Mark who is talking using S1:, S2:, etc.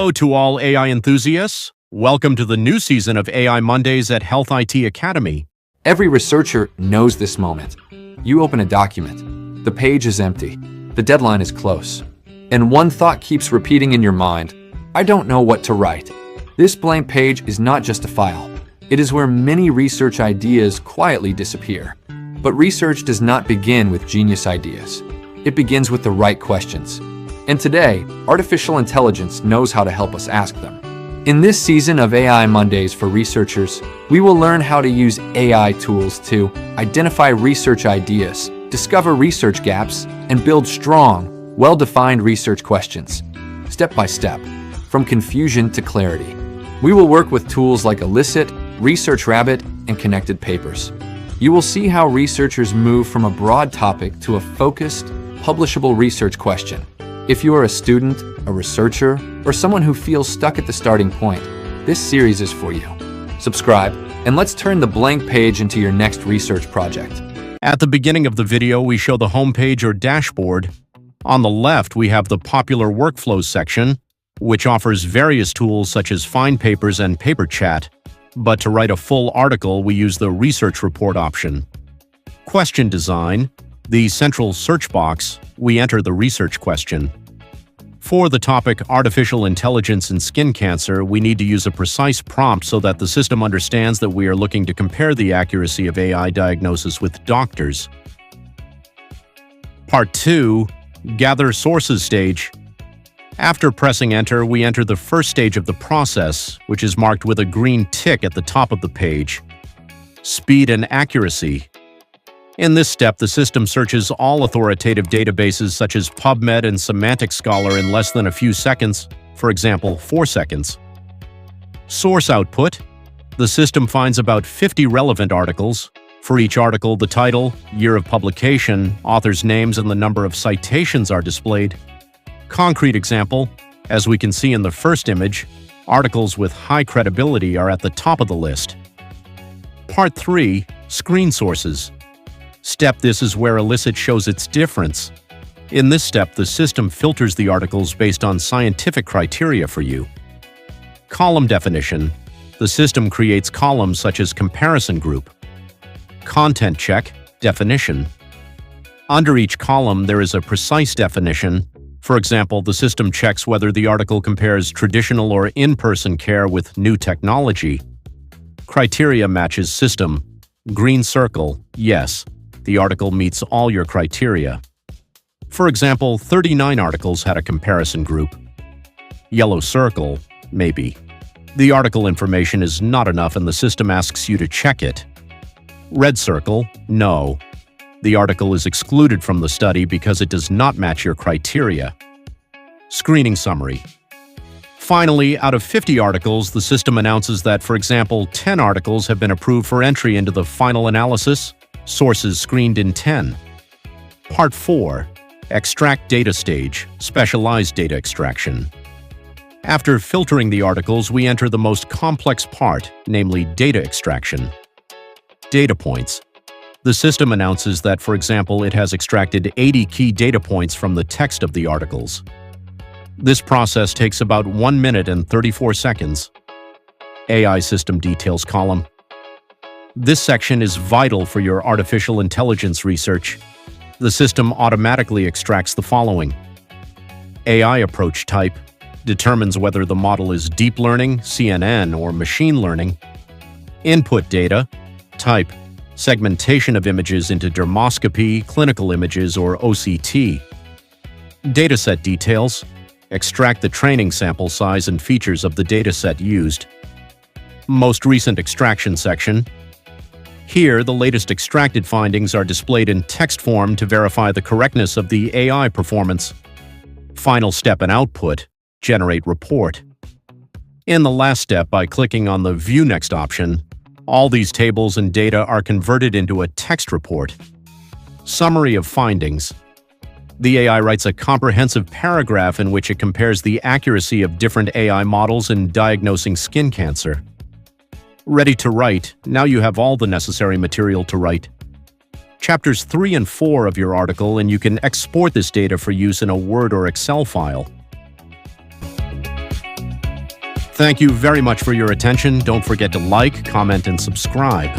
S1: Hello to all AI enthusiasts. Welcome to the new season of AI Mondays at Health IT Academy.
S2: Every researcher knows this moment. You open a document. The page is empty. The deadline is close. And one thought keeps repeating in your mind. I don't know what to write. This blank page is not just a file. It is where many research ideas quietly disappear. But research does not begin with genius ideas. It begins with the right questions. And today, artificial intelligence knows how to help us ask them. In this season of AI Mondays for researchers, we will learn how to use AI tools to identify research ideas, discover research gaps, and build strong, well-defined research questions, step by step, from confusion to clarity. We will work with tools like Elicit, Research Rabbit, and Connected Papers. You will see how researchers move from a broad topic to a focused, publishable research question. If you are a student, a researcher, or someone who feels stuck at the starting point, this series is for you. Subscribe, and let's turn the blank page into your next research project.
S1: At the beginning of the video, we show the homepage or dashboard. On the left, we have the popular workflows section, which offers various tools such as find papers and paper chat. But to write a full article, we use the research report option. Question design. The central search box, we enter the research question. For the topic artificial intelligence in skin cancer, we need to use a precise prompt so that the system understands that we are looking to compare the accuracy of AI diagnosis with doctors. Part 2, Gather Sources stage. After pressing enter, we enter the first stage of the process, which is marked with a green tick at the top of the page. Speed and accuracy. In this step, the system searches all authoritative databases such as PubMed and Semantic Scholar in less than a few seconds, for example, 4 seconds. Source output. The system finds about 50 relevant articles. For each article, the title, year of publication, authors' names, and the number of citations are displayed. Concrete example, as we can see in the first image, articles with high credibility are at the top of the list. Part 3, Screen Sources. Step this is where Elicit shows its difference. In this step, the system filters the articles based on scientific criteria for you. Column definition. The system creates columns such as comparison group. Content check, definition. Under each column, there is a precise definition. For example, the system checks whether the article compares traditional or in-person care with new technology. Criteria matches system. Green circle, yes. The article meets all your criteria. For example, 39 articles had a comparison group. Yellow circle, maybe. The article information is not enough and the system asks you to check it. Red circle, no. The article is excluded from the study because it does not match your criteria. Screening summary. Finally, out of 50 articles, the system announces that, for example, 10 articles have been approved for entry into the final analysis. Sources screened in 10. Part 4. Extract data stage, specialized data extraction. After filtering the articles, we enter the most complex part, namely data extraction. Data points. The system announces that, for example, it has extracted 80 key data points from the text of the articles. This process takes about 1 minute and 34 seconds. AI system details column. This section is vital for your artificial intelligence research. The system automatically extracts the following. AI approach type determines whether the model is deep learning, CNN, or machine learning. Input data type segmentation of images into dermoscopy, clinical images, or OCT. Dataset details extract the training sample size and features of the dataset used. Most recent extraction section. Here, the latest extracted findings are displayed in text form to verify the correctness of the AI performance. Final step and output, generate report. In the last step, by clicking on the View Next option, all these tables and data are converted into a text report. Summary of findings. The AI writes a comprehensive paragraph in which it compares the accuracy of different AI models in diagnosing skin cancer. Ready to write, now you have all the necessary material to write. Chapters 3 and 4 of your article, and you can export this data for use in a Word or Excel file. Thank you very much for your attention. Don't forget to like, comment, and subscribe.